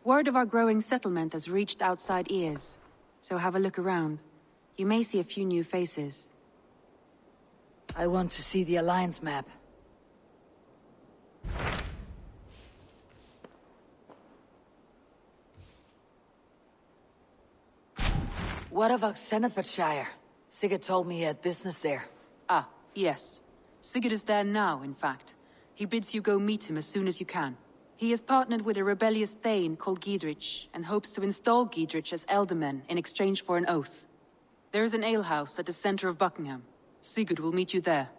Word of our growing settlement has reached outside ears, so have a look around. You may see a few new faces. I want to see the Alliance map. What of OXENEFORDSCIRE? Sigurd told me he had business there. Ah, yes. Sigurd is there now, in fact. He bids you go meet him as soon as you can. He has partnered with a rebellious Thane called Giedrich, and hopes to install Giedrich as Elderman in exchange for an oath. There is an alehouse at the center of Buckingham. Sigurd will meet you there.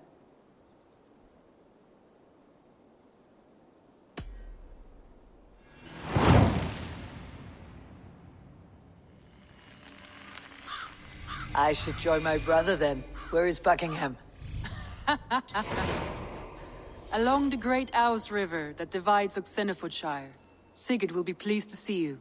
I should join my brother then. Where is Buckingham? Along the great Ouse River that divides OXENEFORDSCIRE. Sigurd will be pleased to see you.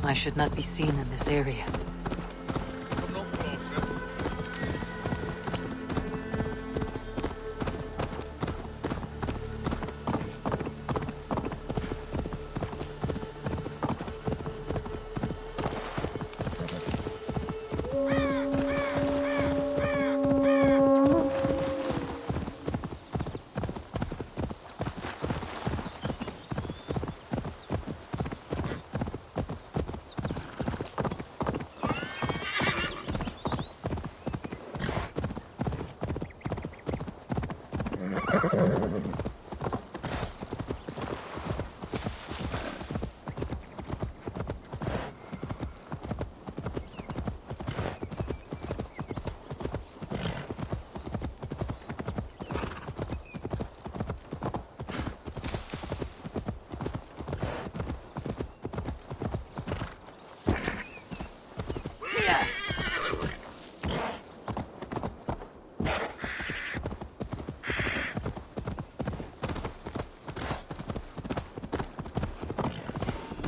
I should not be seen in this area.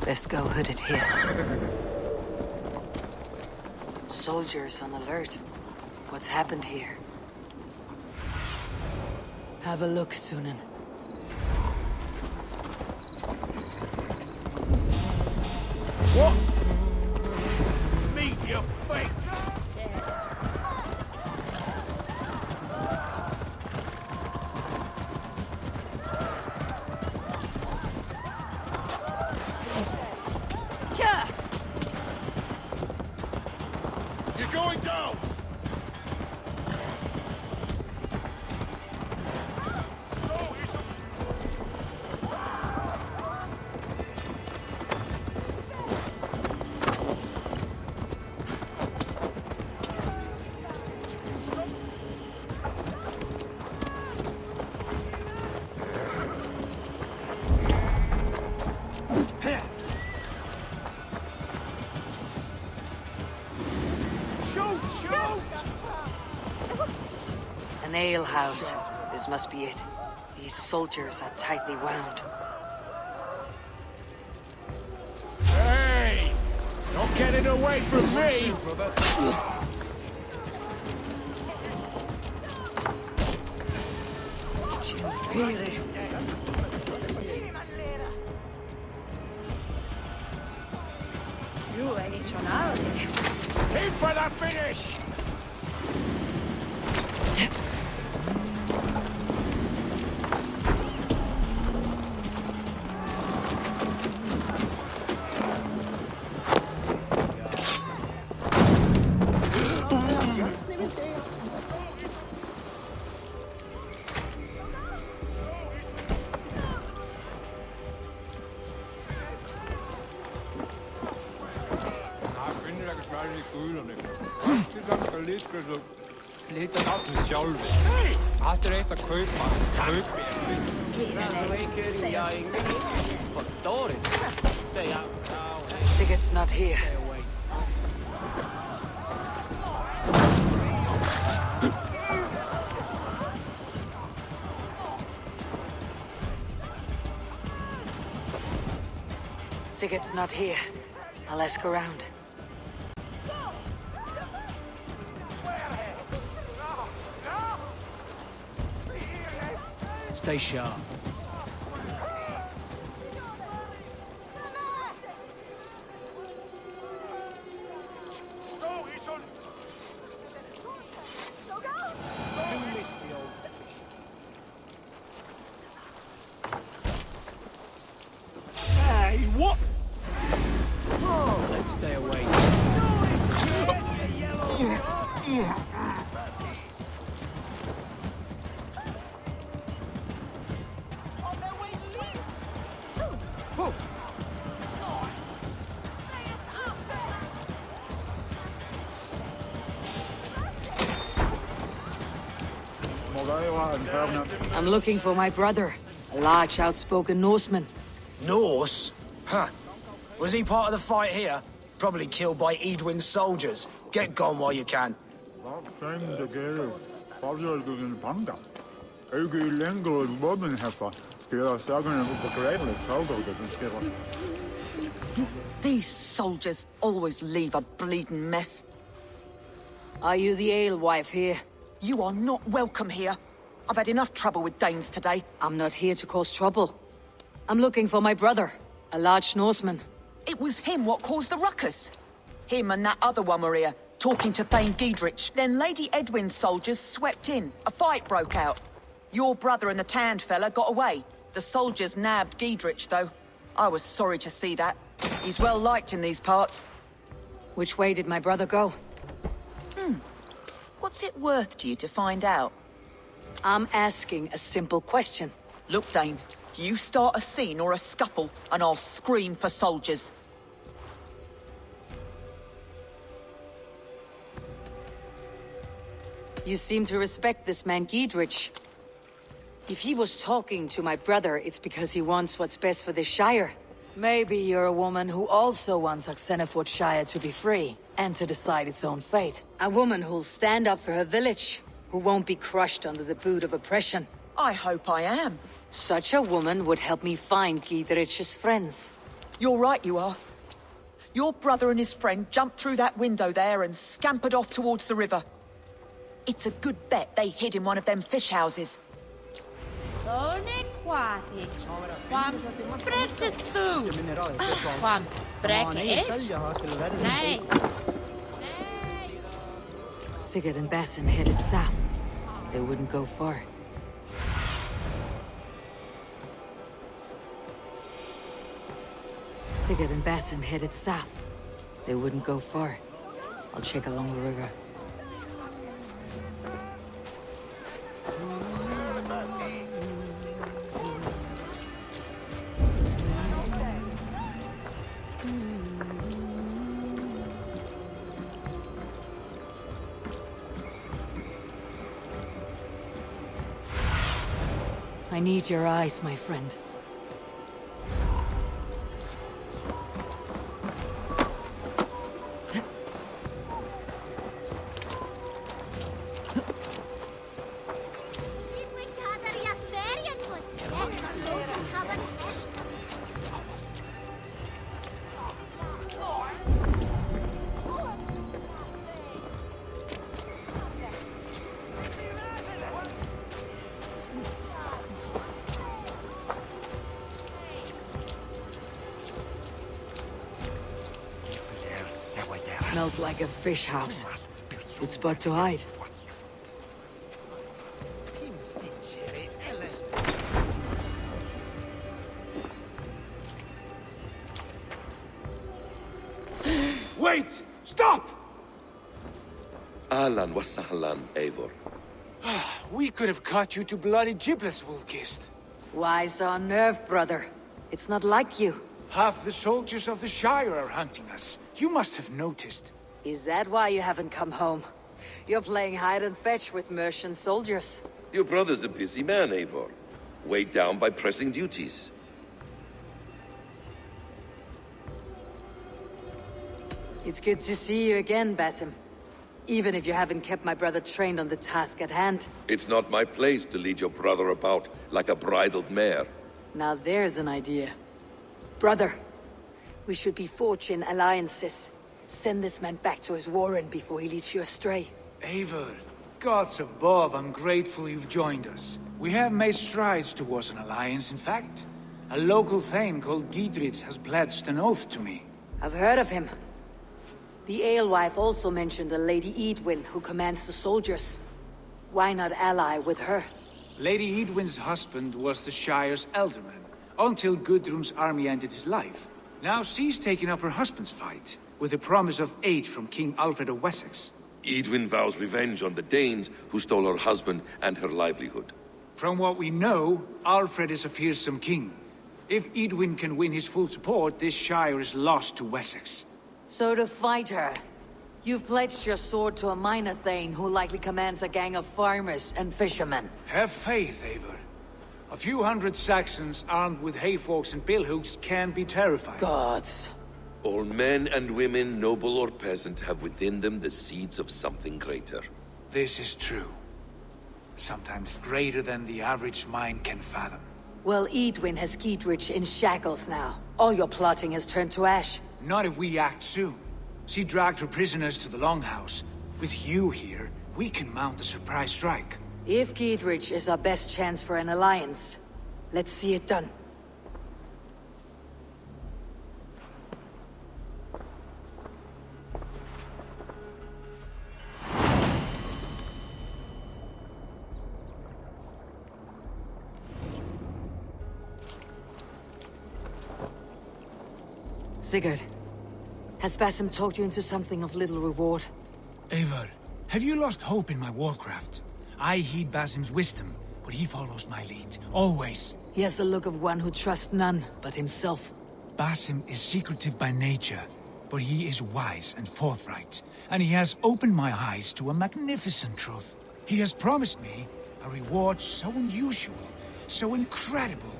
Best go hooded here. Soldiers on alert. What's happened here? Have a look, Sunan. What? Meet your fate! An ale house. This must be it. These soldiers are tightly wound. Hey! Not getting away from me! In for the finish! Lite natten själv. Att rätta köpa. Sigurd's not here. Sigurd's not here. I'll ask around. Stay sharp. Hey, what? Let's stay away. I'm looking for my brother, a large, outspoken Norseman. Norse? Huh. Was he part of the fight here? Probably killed by Eadwin's soldiers. Get gone while you can. These soldiers always leave a bleeding mess. Are you the alewife here? You are not welcome here. I've had enough trouble with Danes today. I'm not here to cause trouble. I'm looking for my brother, a large Norseman. It was him what caused the ruckus. Him and that other one were here, talking to Thane Giedrich. Then Lady Edwin's soldiers swept in. A fight broke out. Your brother and the tanned fella got away. The soldiers nabbed Giedrich, though. I was sorry to see that. He's well liked in these parts. Which way did my brother go? What's it worth to you to find out? I'm asking a simple question. Look, Dane, you start a scene or a scuffle, and I'll scream for soldiers. You seem to respect this man Giedrich. If he was talking to my brother, it's because he wants what's best for this shire. Maybe you're a woman who also wants OXENEFORDSCIRE to be free, and to decide its own fate. A woman who'll stand up for her village, who won't be crushed under the boot of oppression. I hope I am. Such a woman would help me find Giedrich's friends. You're right, you are. Your brother and his friend jumped through that window there and scampered off towards the river. It's a good bet they hid in one of them fish houses. Sigurd and Basim headed south. They wouldn't go far. Sigurd and Basim headed south. They wouldn't go far. I'll check along the river. I need your eyes, my friend. Smells like a fish house. Good spot to hide. Wait! Stop! Ahlan wa sahlan, Eivor. We could have cut you to bloody giblets, Wolfgist. Why so unnerved, brother? It's not like you. Half the soldiers of the Shire are hunting us. You must have noticed. Is that why you haven't come home? You're playing hide and fetch with Mercian soldiers. Your brother's a busy man, Eivor. Weighed down by pressing duties. It's good to see you again, Basim. Even if you haven't kept my brother trained on the task at hand. It's not my place to lead your brother about like a bridled mare. Now there's an idea. Brother, we should be forging alliances. Send this man back to his warren before he leads you astray. Eivor, gods above, I'm grateful you've joined us. We have made strides towards an alliance, in fact. A local thane called Giedrich has pledged an oath to me. I've heard of him. The alewife also mentioned a Lady Eidwin who commands the soldiers. Why not ally with her? Lady Eidwin's husband was the Shire's elderman, until Gudrun's army ended his life. Now she's taking up her husband's fight, with a promise of aid from King Alfred of Wessex. Eidwin vows revenge on the Danes who stole her husband and her livelihood. From what we know, Alfred is a fearsome king. If Eidwin can win his full support, this Shire is lost to Wessex. So to fight her, you've pledged your sword to a minor thane who likely commands a gang of farmers and fishermen. Have faith, Eivor. A few hundred Saxons armed with hayforks and billhooks can be terrifying. Gods. All men and women, noble or peasant, have within them the seeds of something greater. This is true. Sometimes greater than the average mind can fathom. Well, Eidwin has Giedrich in shackles now. All your plotting has turned to ash. Not if we act soon. She dragged her prisoners to the Longhouse. With you here, we can mount a surprise strike. If Giedrich is our best chance for an alliance, let's see it done. Sigurd, has Basim talked you into something of little reward? Eivor, have you lost hope in my warcraft? I heed Basim's wisdom, but he follows my lead, always. He has the look of one who trusts none but himself. Basim is secretive by nature, but he is wise and forthright, and he has opened my eyes to a magnificent truth. He has promised me a reward so unusual, so incredible,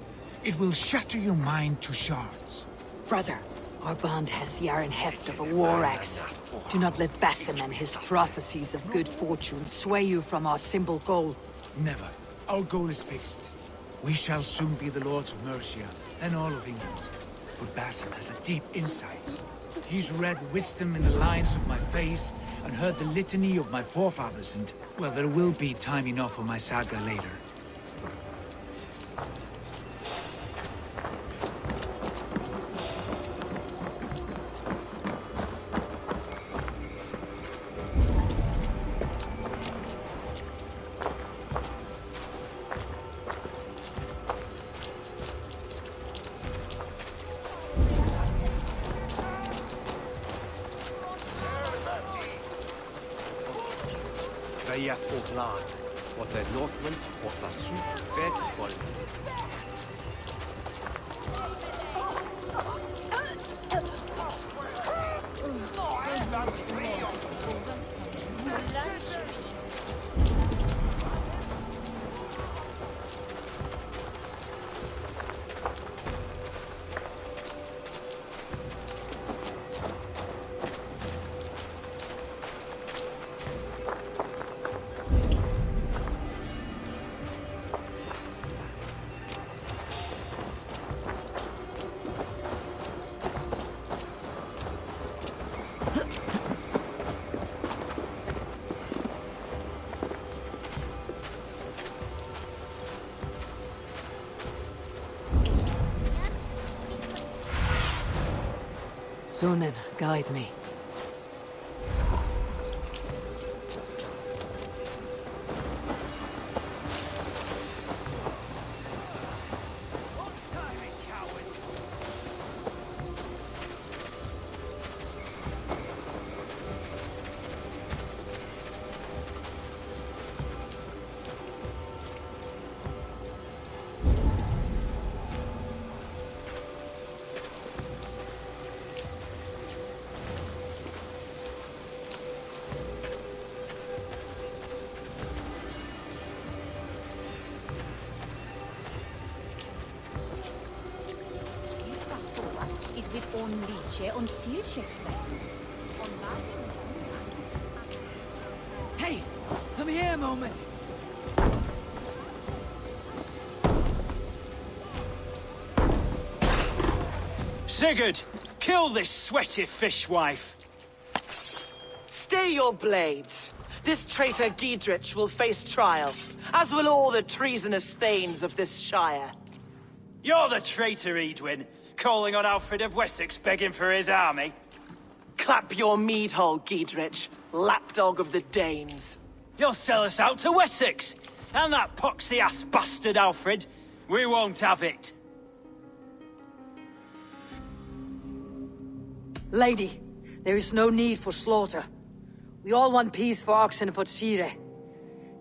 it will shatter your mind to shards. Brother, our bond has the iron heft of a war axe. Do not let Basim and his prophecies of good fortune sway you from our simple goal. Never. Our goal is fixed. We shall soon be the lords of Mercia, and all of England. But Basim has a deep insight. He's read wisdom in the lines of my face, and heard the litany of my forefathers, and, well, there will be time enough for my saga later. Veiath o glad, og þeir Northmen og það sútt fedfólk. Sunan, guide me. Hey, come here a moment. Sigurd, kill this sweaty fishwife. Stay your blades. This traitor Giedrich will face trial, as will all the treasonous thanes of this shire. You're the traitor, Eadwin, calling on Alfred of Wessex begging for his army. Clap your mead hole, Giedrich, lapdog of the Danes. You'll sell us out to Wessex, and that poxy-ass bastard Alfred. We won't have it. Lady, there is no need for slaughter. We all want peace for OXENEFORDSCIRE.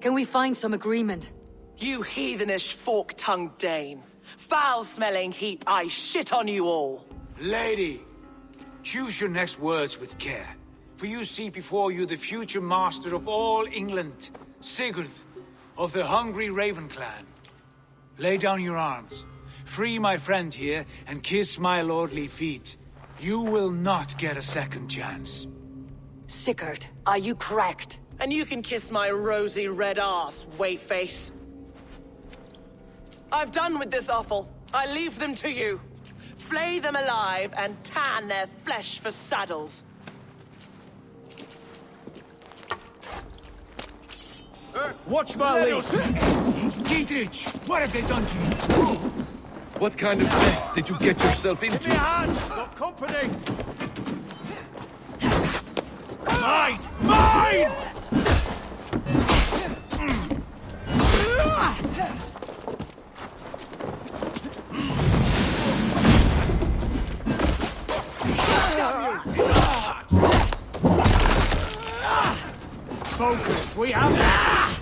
Can we find some agreement? You heathenish fork-tongued Dane. Foul-smelling heap, I shit on you all. Lady, choose your next words with care. For you see before you the future master of all England, Sigurd, of the hungry Raven clan. Lay down your arms. Free my friend here, and kiss my lordly feet. You will not get a second chance. Sigurd, are you cracked? And you can kiss my rosy red ass, wayface. I've done with this offal. I leave them to you. Flay them alive and tan their flesh for saddles. Watch my lead! Giedrich, what have they done to you? What kind of mess did you get yourself Give me into? a hand! Got company! Mine! Mine! Focus, we have this!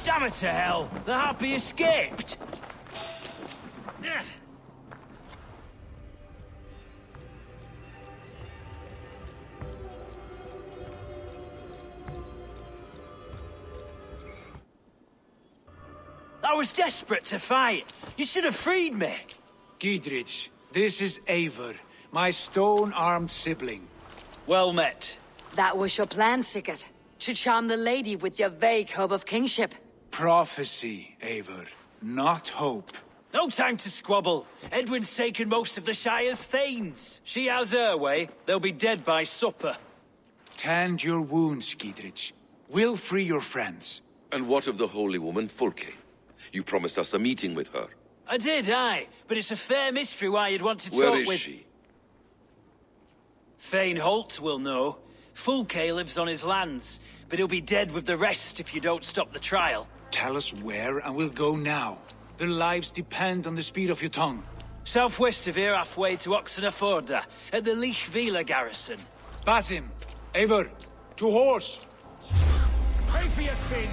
Damn it to hell! The harpy escaped! I was desperate to fight. You should have freed me. Giedrich, this is Eivor, my stone-armed sibling. Well met. That was your plan, Sigurd. To charm the lady with your vague hope of kingship. Prophecy, Eivor, not hope. No time to squabble. Edwin's taken most of the Shire's thanes. She has her way. They'll be dead by supper. Tend your wounds, Giedrich. We'll free your friends. And what of the holy woman Fulke? You promised us a meeting with her. I did, aye. But it's a fair mystery why you'd want to talk Where with... is she? Thane Holt will know. Fulke lives on his lands, but he'll be dead with the rest if you don't stop the trial. Tell us where, and we'll go now. Their lives depend on the speed of your tongue. Southwest of here, halfway to Oxeneforde, at the Lichvila garrison. Basim, Eivor, to horse! Pay for your sin!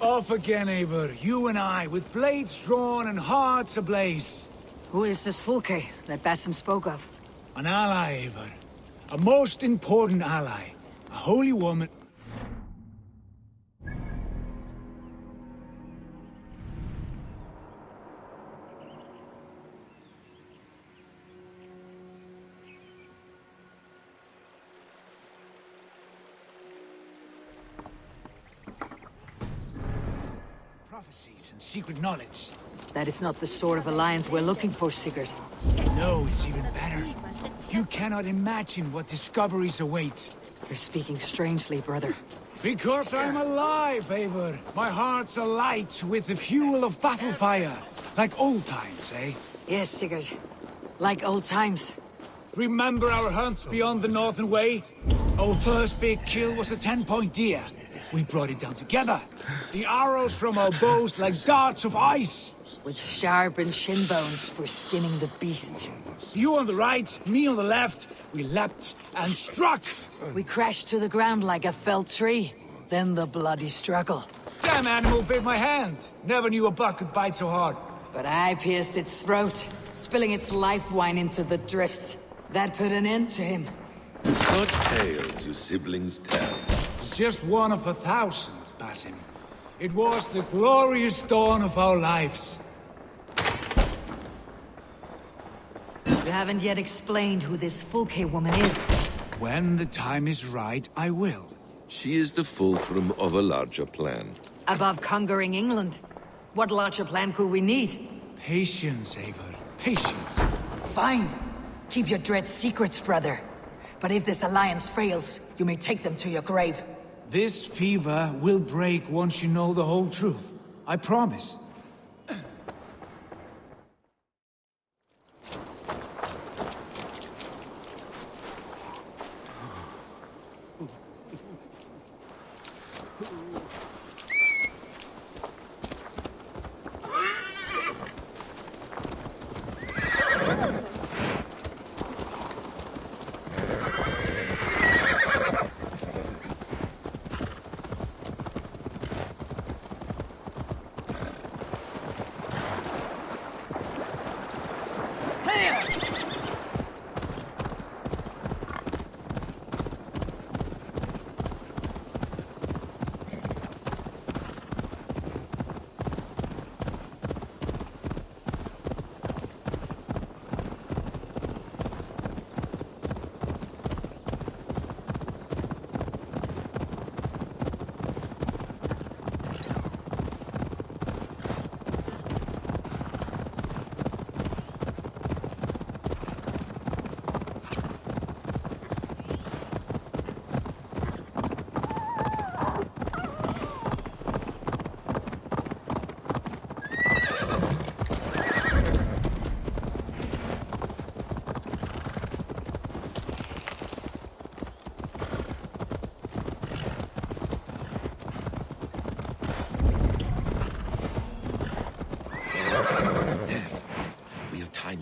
Off again, Eivor. You and I, with blades drawn and hearts ablaze. Who is this Fulke that Basim spoke of? An ally, Eivor. A most important ally. A holy woman. Prophecies and secret knowledge. That is not the sort of alliance we're looking for, Sigurd. No, it's even better. You cannot imagine what discoveries await. You're speaking strangely, brother. Because I'm alive, Eivor. My heart's alight with the fuel of battle fire. Like old times, eh? Yes, Sigurd. Like old times. Remember our hunts beyond the Northern Way? Our first big kill was a 10-point deer. We brought it down together. The arrows from our bows like darts of ice. With sharpened shin bones for skinning the beast. You on the right, me on the left. We leapt and struck. We crashed to the ground like a felled tree. Then the bloody struggle. Damn animal bit my hand. Never knew a buck could bite so hard. But I pierced its throat, spilling its life wine into the drifts. That put an end to him. Such tales you siblings tell. It's just one of 1,000, Basim. It was the glorious dawn of our lives. You haven't yet explained who this Fulke woman is. When the time is right, I will. She is the fulcrum of a larger plan. Above conquering England, what larger plan could we need? Patience, Eivor. Patience. Fine. Keep your dread secrets, brother. But if this alliance fails, you may take them to your grave. This fever will break once you know the whole truth. I promise.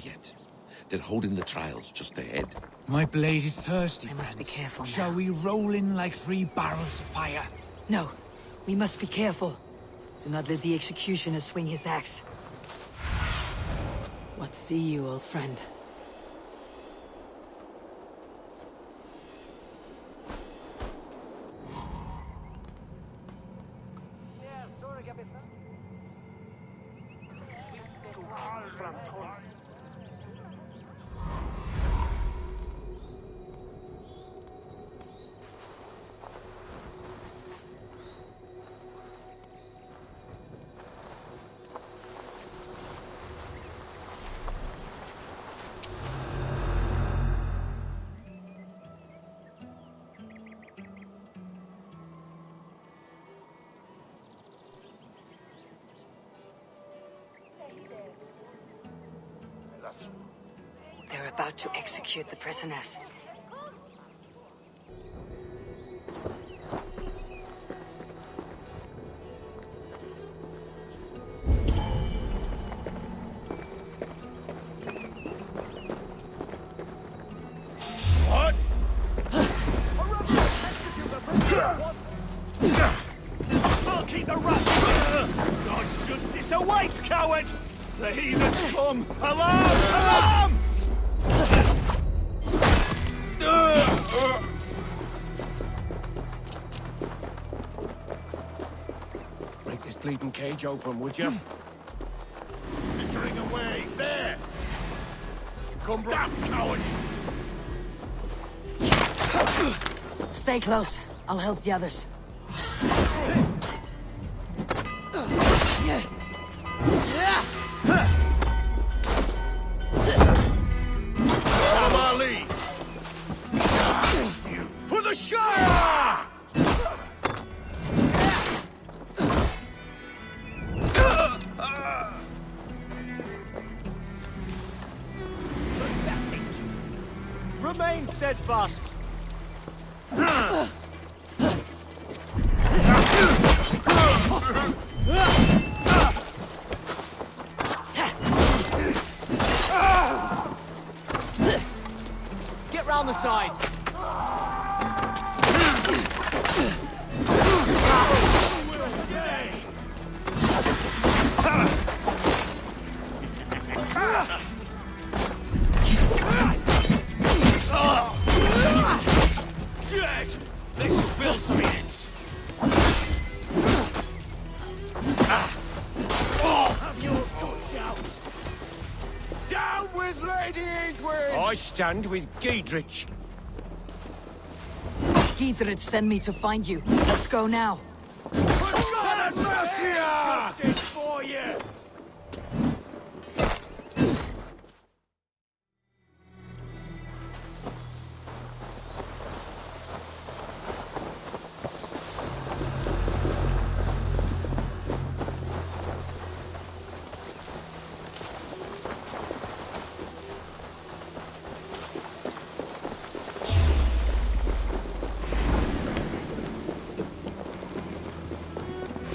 Yet. They're holding the trials just ahead. My blade is thirsty, I must be friends. careful now. Shall we roll in like 3 barrels of fire? No, we must be careful. Do not let the executioner swing his axe. What see you, old friend? They're about to execute the prisoners. What? I'll keep the rat. God's justice awaits, coward! The heathens come! Alarm! Alarm! Break this bleeding cage open, would you? Flickering away! There! Come, damn coward! Stay close. I'll help the others. Follow my lead! For the Shire! remain steadfast. Get round the side. Dead! Let's spill some minutes. Have your guts out. Down with Lady Eivor! I stand with Giedrich. Giedrich sent me to find you. Let's go now. Justice for you!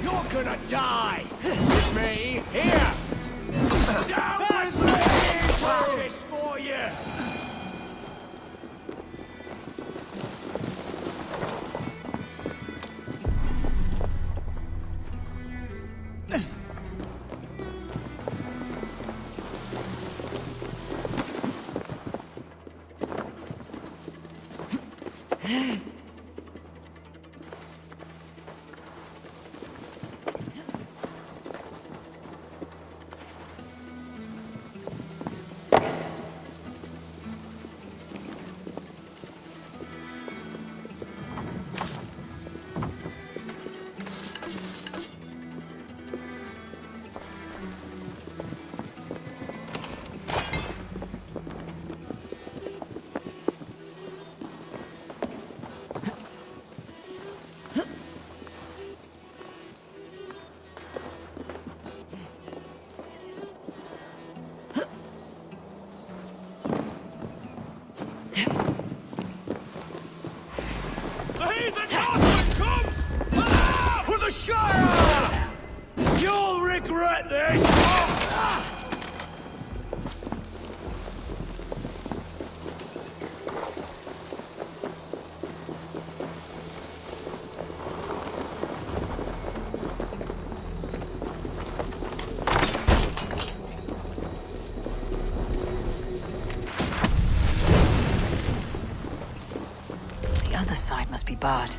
You're gonna die! With me, here! Down with me! Justice for you! You'll regret this! The other side must be barred.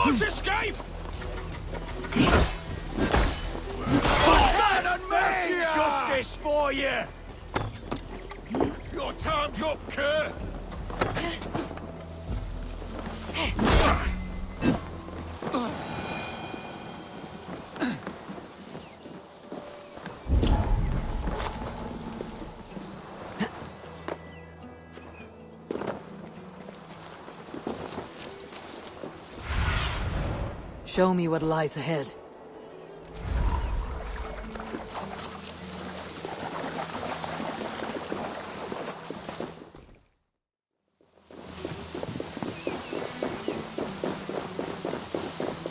Won't escape! Justice for you! Your time's up, Kerr! Show me what lies ahead.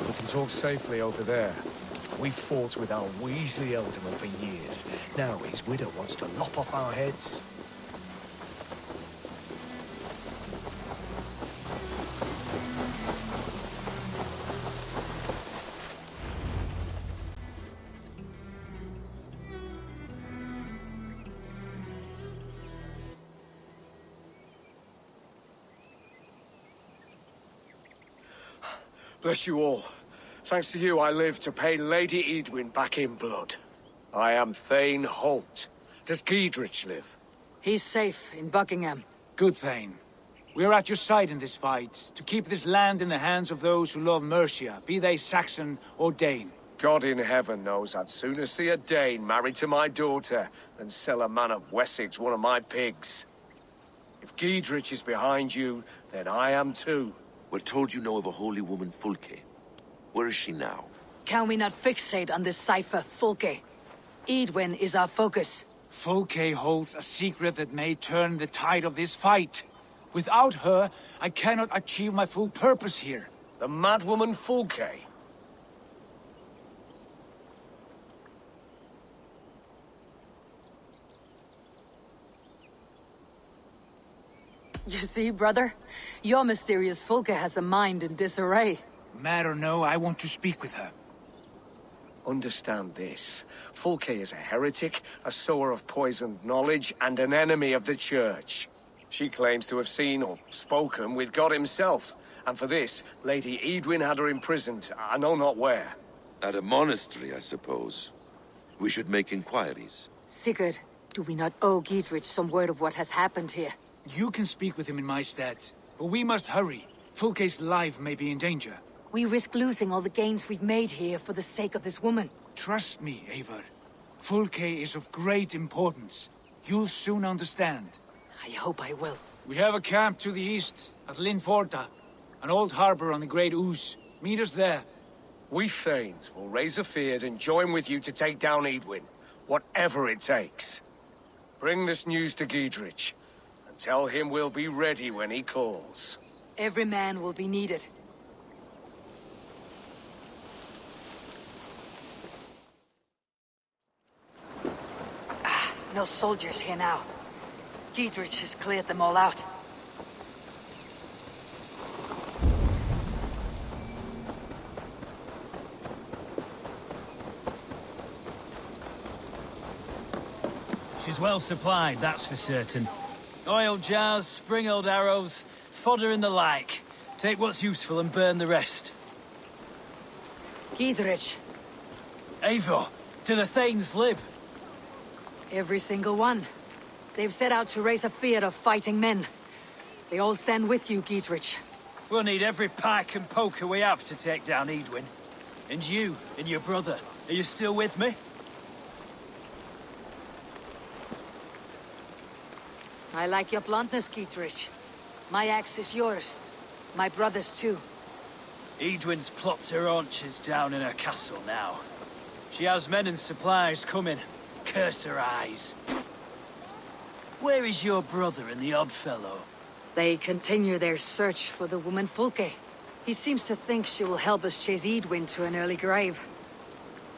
We can talk safely over there. We fought with our Weasley Elderman for years. Now his widow wants to lop off our heads. Bless you all. Thanks to you, I live to pay Lady Eidwyn back in blood. I am Thane Holt. Does Giedrich live? He's safe in Buckingham. Good, Thane. We are at your side in this fight, to keep this land in the hands of those who love Mercia, be they Saxon or Dane. God in heaven knows I'd sooner see a Dane married to my daughter than sell a man of Wessex one of my pigs. If Giedrich is behind you, then I am too. We're told you know of a holy woman, Fulke. Where is she now? Can we not fixate on this cipher, Fulke? Eidwyn is our focus. Fulke holds a secret that may turn the tide of this fight. Without her, I cannot achieve my full purpose here. The madwoman Fulke? You see, brother? Your mysterious Fulke has a mind in disarray. Mad or no, I want to speak with her. Understand this. Fulke is a heretic, a sower of poisoned knowledge, and an enemy of the Church. She claims to have seen or spoken with God himself, and for this, Lady Eidwyn had her imprisoned, I know not where. At a monastery, I suppose. We should make inquiries. Sigurd, do we not owe Giedrich some word of what has happened here? You can speak with him in my stead, but we must hurry. Fulke's life may be in danger. We risk losing all the gains we've made here for the sake of this woman. Trust me, Eivor. Fulke is of great importance. You'll soon understand. I hope I will. We have a camp to the east, at Linforda, an old harbor on the Great Ouse. Meet us there. We Thanes will raise a feard and join with you to take down Eidwyn, whatever it takes. Bring this news to Giedrich, and tell him we'll be ready when he calls. Every man will be needed. No soldiers here now. Giedrich has cleared them all out. She's well supplied, that's for certain. Oil jars, spring-old arrows, fodder and the like. Take what's useful and burn the rest. Giedrich. Eivor, do the Thanes live? Every single one. They've set out to raise a fear of fighting men. They all stand with you, Giedrich. We'll need every pike and poker we have to take down Eidwyn. And you, and your brother, are you still with me? I like your bluntness, Giedrich. My axe is yours. My brother's too. Eidwyn's plopped her haunches down in her castle now. She has men and supplies coming. Curse her eyes. Where is your brother and the odd fellow? They continue their search for the woman Fulke. He seems to think she will help us chase Eidwyn to an early grave.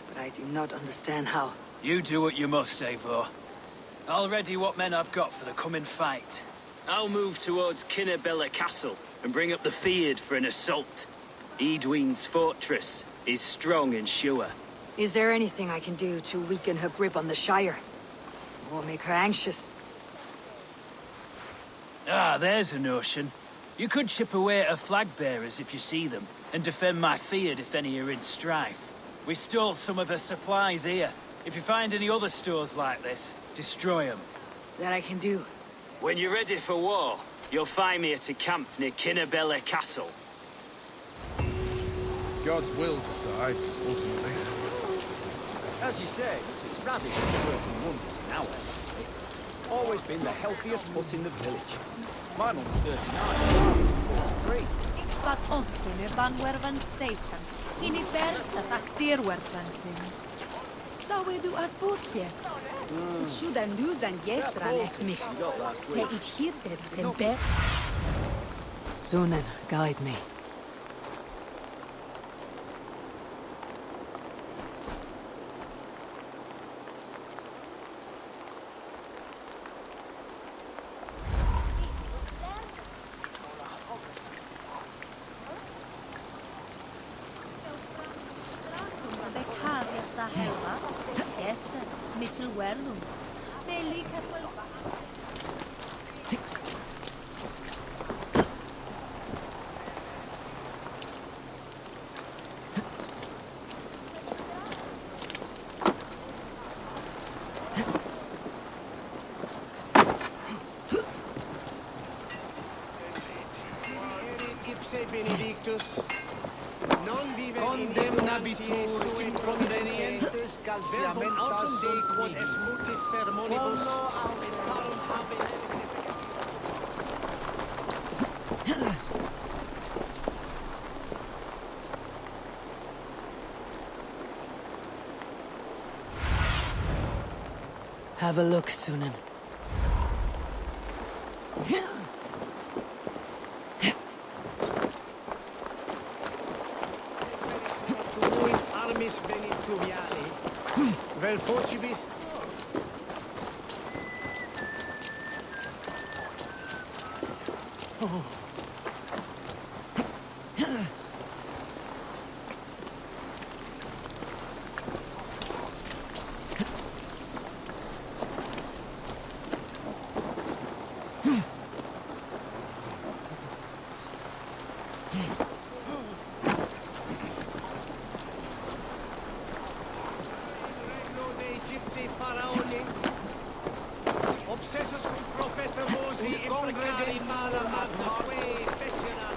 But I do not understand how. You do what you must, Eivor. I'll ready what men I've got for the coming fight. I'll move towards Kinnebella Castle and bring up the feared for an assault. Eidwyn's fortress is strong and sure. Is there anything I can do to weaken her grip on the Shire? Or make her anxious? Ah, there's a notion. You could chip away at her flag-bearers if you see them, and defend my feared if any are in strife. We stole some of her supplies here. If you find any other stores like this, destroy them. That I can do. When you're ready for war, you'll find me at a camp near Kinnebella Castle. God's will decides, ultimately. As you say, it's radish that's working wonders in our family. Always been the healthiest hut in the village. My mum's 39, 43. But Oskin van werven Satan. In it bears the factir wertlansin. So we do us both get. Should I lose and yestra let me. Te ich hier den bear. Sunan, guide me. Mitchell Werlum. Benedictus, non vive condemnabitur inconvenientes calciamentas sunt quod es mutis sermonibus auspitarum habes. Have a look, Sunan. Armis venit fluviali, vel focibis. Obsessus cum profeta vosi imprecari mala magna quae specera.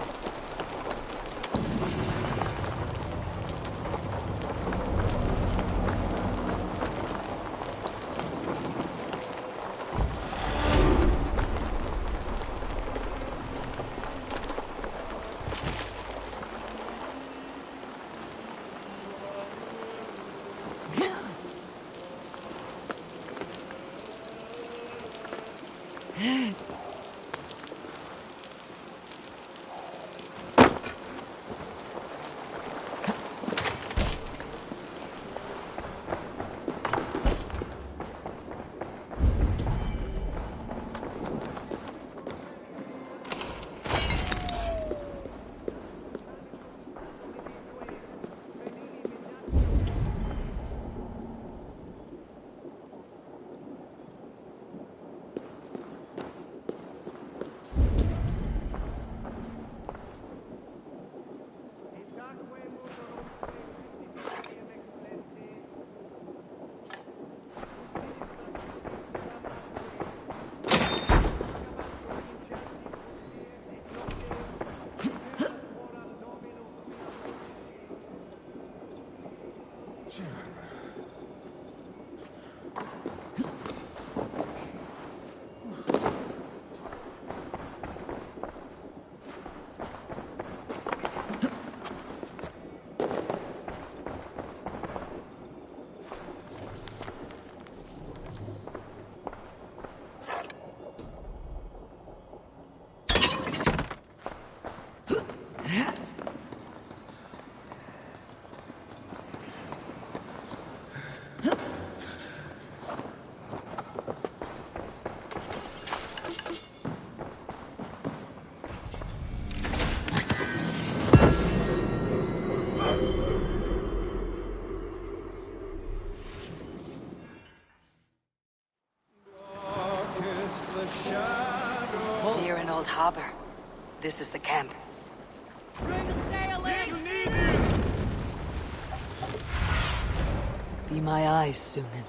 Near an old harbor. This is the camp. Be my eyes, Sunan.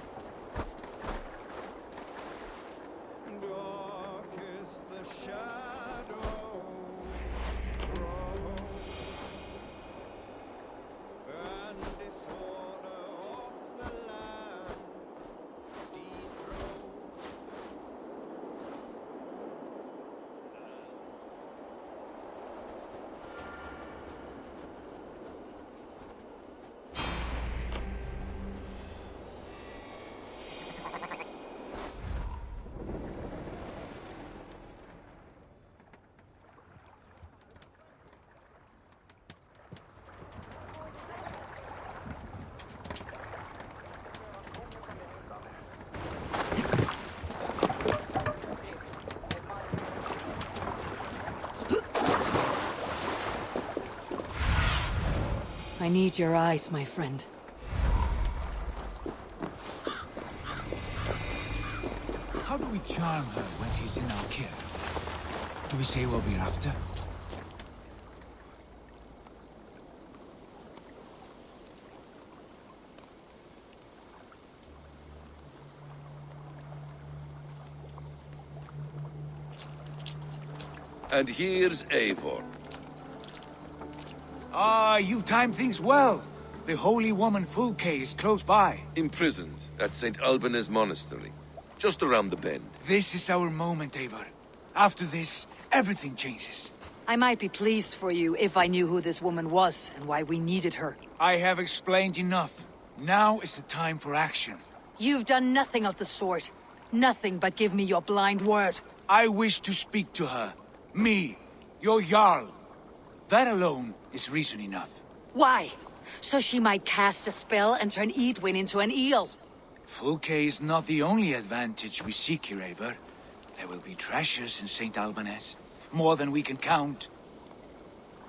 need your eyes, my friend. How do we charm her when she's in our care? Do we say what we're after? And here's Eivor. Ah, you time things well. The holy woman Fulke is close by. Imprisoned at St. Alban's Monastery, just around the bend. This is our moment, Eivor. After this, everything changes. I might be pleased for you if I knew who this woman was and why we needed her. I have explained enough. Now is the time for action. You've done nothing of the sort. Nothing but give me your blind word. I wish to speak to her. Me, your Jarl. That alone is reason enough. Why? So she might cast a spell and turn Eidwin into an eel. Fulke is not the only advantage we seek here, Eivor. There will be treasures in St. Alban's. More than we can count.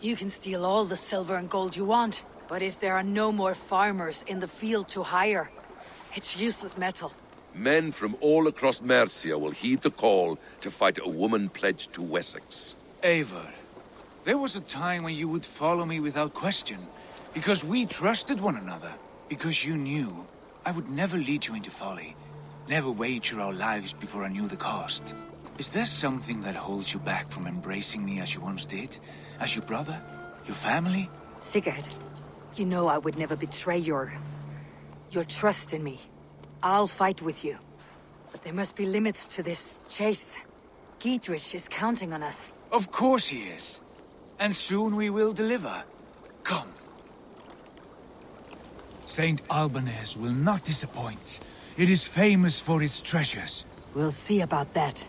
You can steal all the silver and gold you want, but if there are no more farmers in the field to hire, it's useless metal. Men from all across Mercia will heed the call to fight a woman pledged to Wessex. Eivor, there was a time when you would follow me without question, because we trusted one another, because you knew I would never lead you into folly, never wager our lives before I knew the cost. Is there something that holds you back from embracing me as you once did? As your brother? Your family? Sigurd, you know I would never betray your trust in me. I'll fight with you. But there must be limits to this chase. Giedrich is counting on us. Of course he is. And soon we will deliver. Come. St. Alban's will not disappoint. It is famous for its treasures. We'll see about that.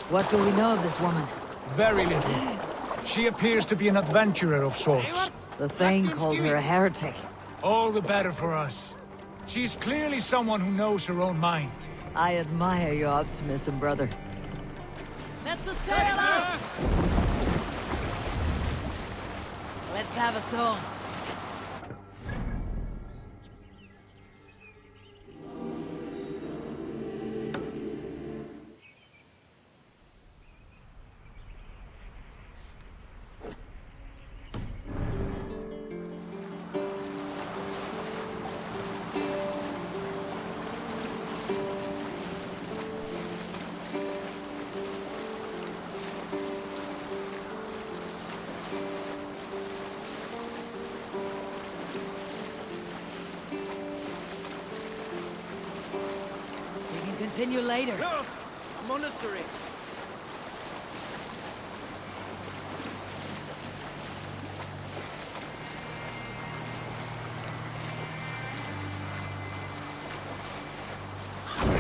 What do we know of this woman? Very little. She appears to be an adventurer of sorts. The Thane called her a heretic. All the better for us. She's clearly someone who knows her own mind. I admire your optimism, brother. Let the sail out! Let's have a song. Continue later. Look! A monastery!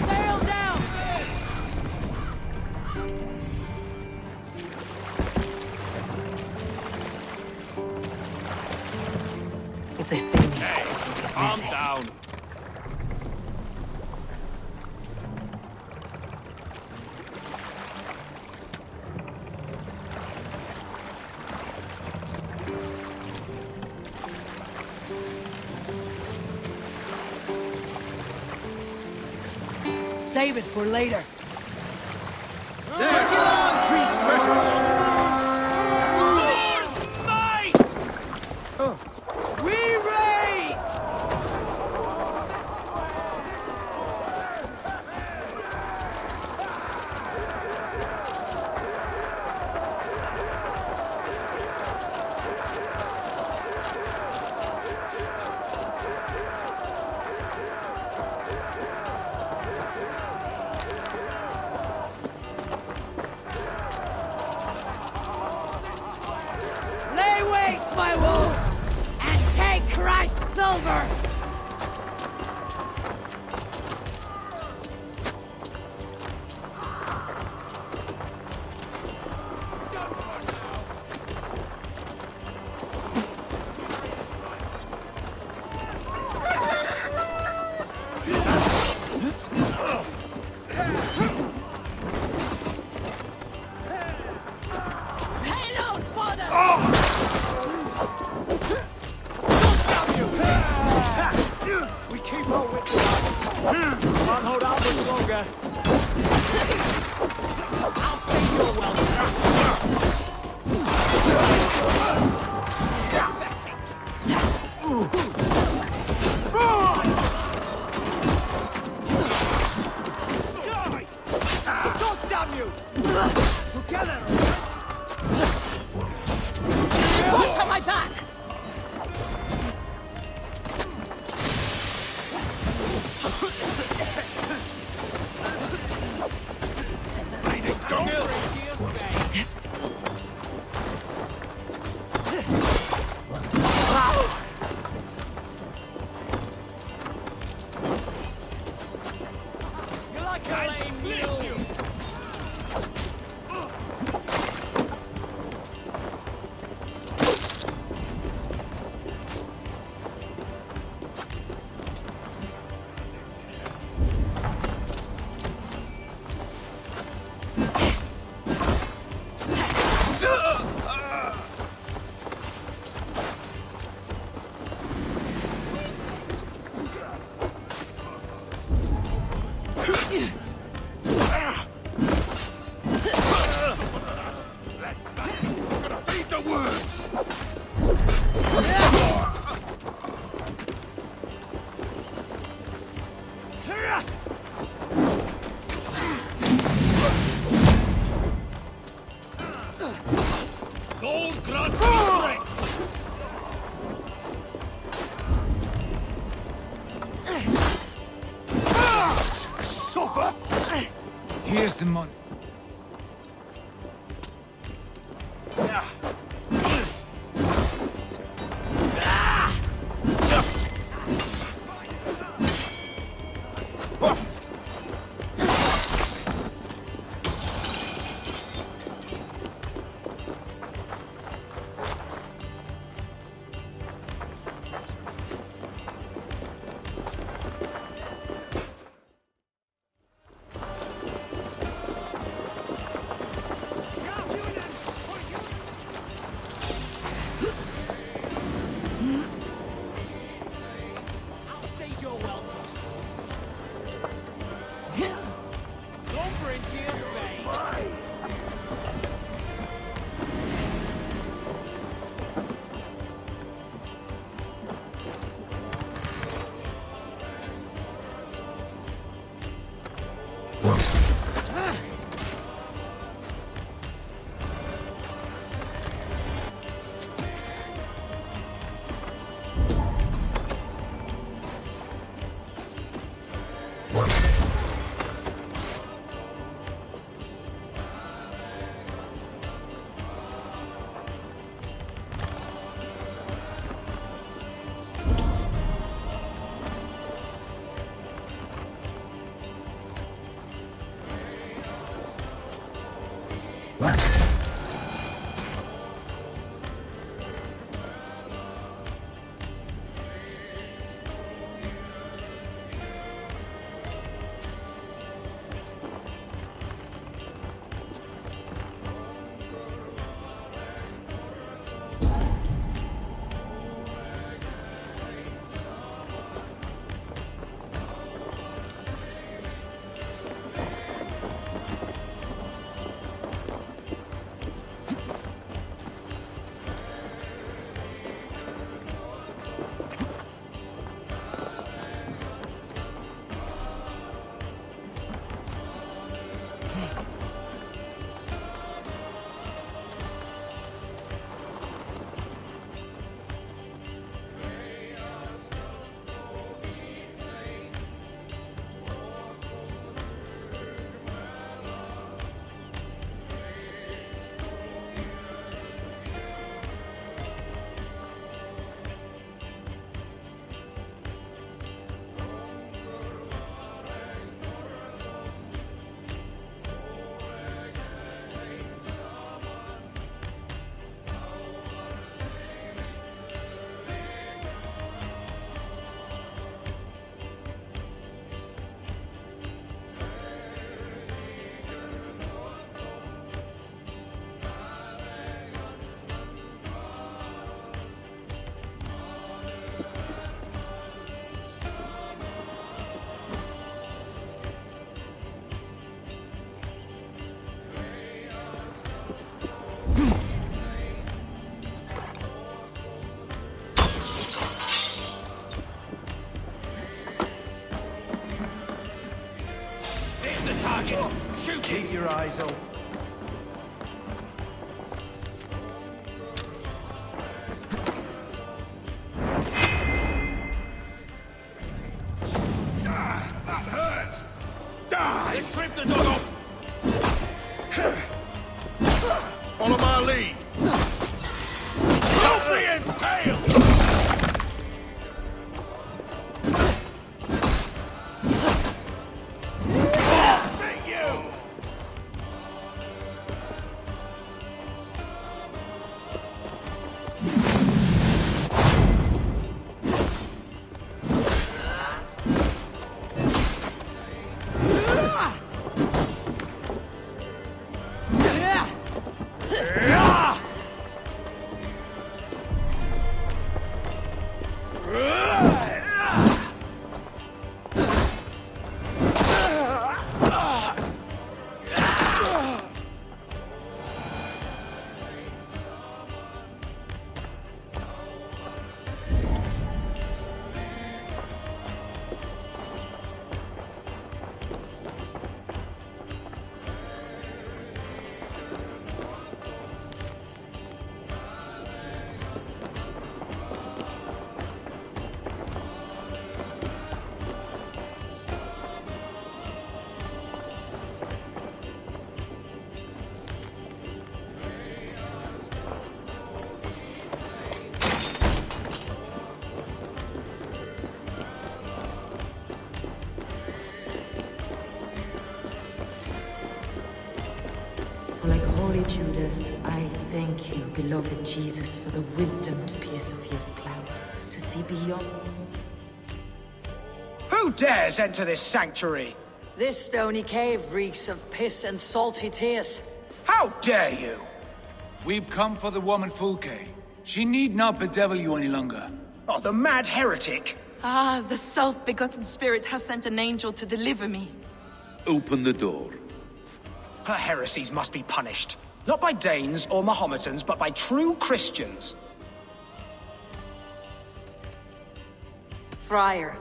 Sail down! If they see me, this will get messy. Calm down. Save it for later. My wolves, and take Christ's silver! Can't hold out much longer. I'll stay your welcome. God damn you! Together! Watch on my back! You like a lame mule? Here's the money. target! Shoot it! Keep your eyes open. That hurt! Die! Let's strip the dog off! Follow my lead! Don't be impaled! Like holy Judas, I thank you, beloved Jesus, for the wisdom to pierce Sophia's cloud, to see beyond. Who dares enter this sanctuary? This stony cave reeks of piss and salty tears. How dare you? We've come for the woman Fulke. She need not bedevil you any longer. Oh, the mad heretic! Ah, the self-begotten spirit has sent an angel to deliver me. Open the door. Her heresies must be punished. Not by Danes or Mahometans, but by true Christians. Friar,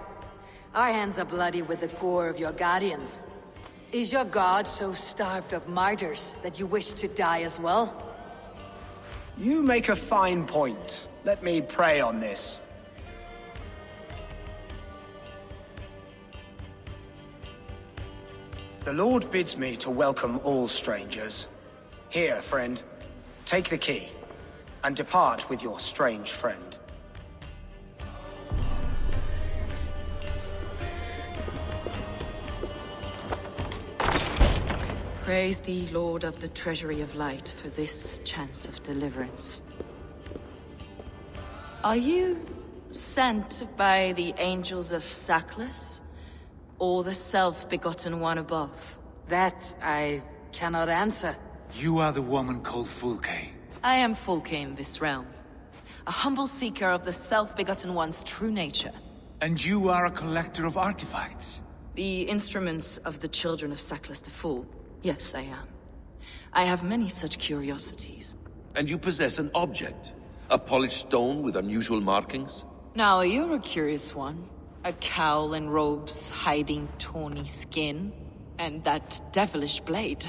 our hands are bloody with the gore of your guardians. Is your god so starved of martyrs that you wish to die as well? You make a fine point. Let me pray on this. The Lord bids me to welcome all strangers. Here, friend, take the key, and depart with your strange friend. Praise thee, Lord of the Treasury of Light, for this chance of deliverance. Are you sent by the angels of Sackless? Or the self-begotten one above? That I cannot answer. You are the woman called Fulke. I am Fulke in this realm. A humble seeker of the self-begotten one's true nature. And you are a collector of artifacts? The instruments of the children of Sackless the Fool. Yes, I am. I have many such curiosities. And you possess an object? A polished stone with unusual markings? Now, you're a curious one. A cowl and robes hiding tawny skin. And that devilish blade.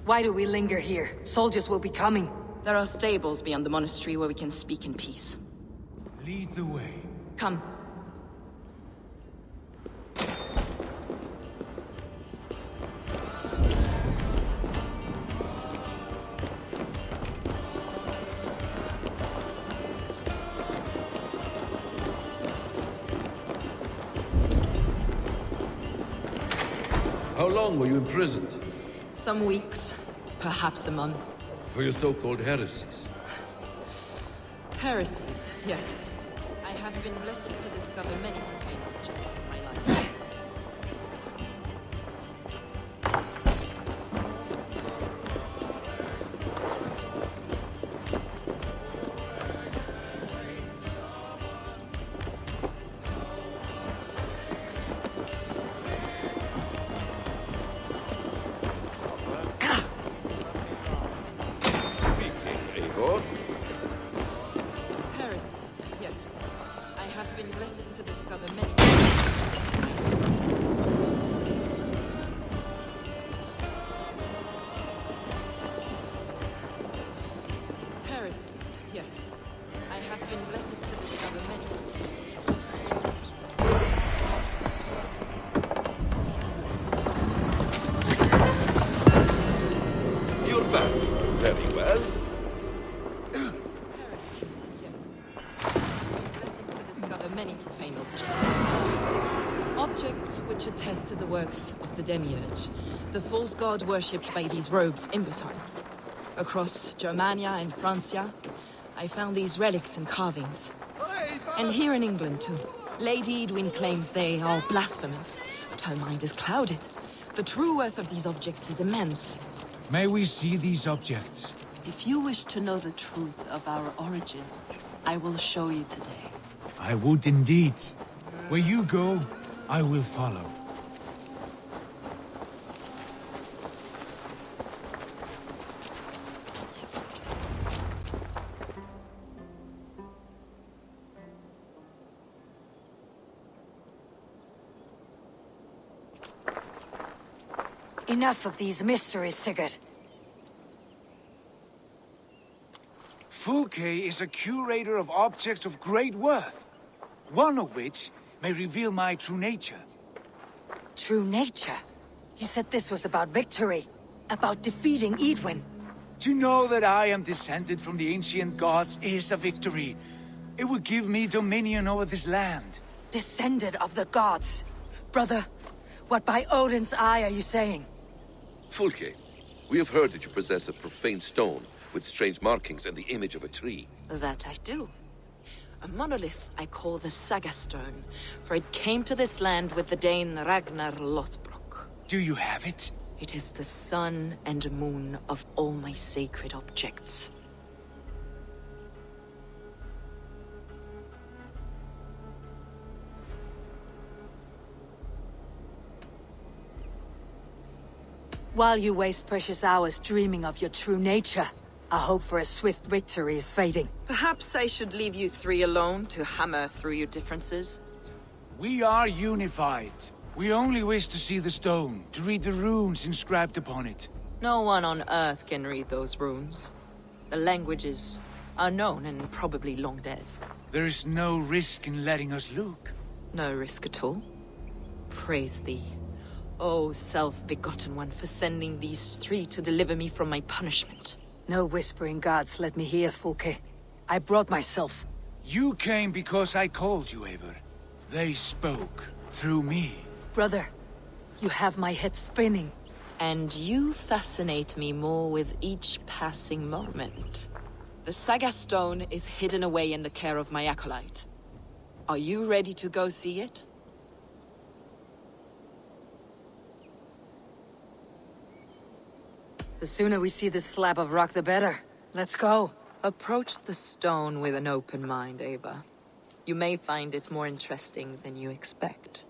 Why do we linger here? Soldiers will be coming. There are stables beyond the monastery where we can speak in peace. Lead the way. Come. How long were you imprisoned? Some weeks, perhaps a month. For your so-called heresies? Heresies, yes. I have been blessed to discover many profane objects in my life. Eivor? Heresies, yes. I have been blessed to discover many. many profane objects. Objects which attest to the works of the Demiurge, the false god worshipped by these robed imbeciles. Across Germania and Francia, I found these relics and carvings. And here in England, too. Lady Edwin claims they are blasphemous, but her mind is clouded. The true worth of these objects is immense. May we see these objects? If you wish to know the truth of our origins, I will show you today. I would indeed. Where you go, I will follow. Enough of these mysteries, Sigurd. Fulke is a curator of objects of great worth, one of which may reveal my true nature. True nature? You said this was about victory, about defeating Edwin. To know that I am descended from the ancient gods is a victory. It would give me dominion over this land. Descended of the gods? Brother, what by Odin's eye are you saying? Fulke, we have heard that you possess a profane stone with strange markings and the image of a tree. That I do. A monolith I call the Saga Stone, for it came to this land with the Dane Ragnar Lothbrok. Do you have it? It is the sun and moon of all my sacred objects. While you waste precious hours dreaming of your true nature, our hope for a swift victory is fading. Perhaps I should leave you three alone to hammer through your differences. We are unified. We only wish to see the stone, to read the runes inscribed upon it. No one on Earth can read those runes. The languages are known and probably long dead. There is no risk in letting us look. No risk at all. Praise thee, O self-begotten one, for sending these three to deliver me from my punishment. No whispering gods let me hear, Fulke. I brought myself. You came because I called you, Eivor. They spoke through me. Brother, you have my head spinning. And you fascinate me more with each passing moment. The Saga Stone is hidden away in the care of my acolyte. Are you ready to go see it? The sooner we see this slab of rock, the better. Let's go. Approach the stone with an open mind, Eivor. You may find it more interesting than you expect.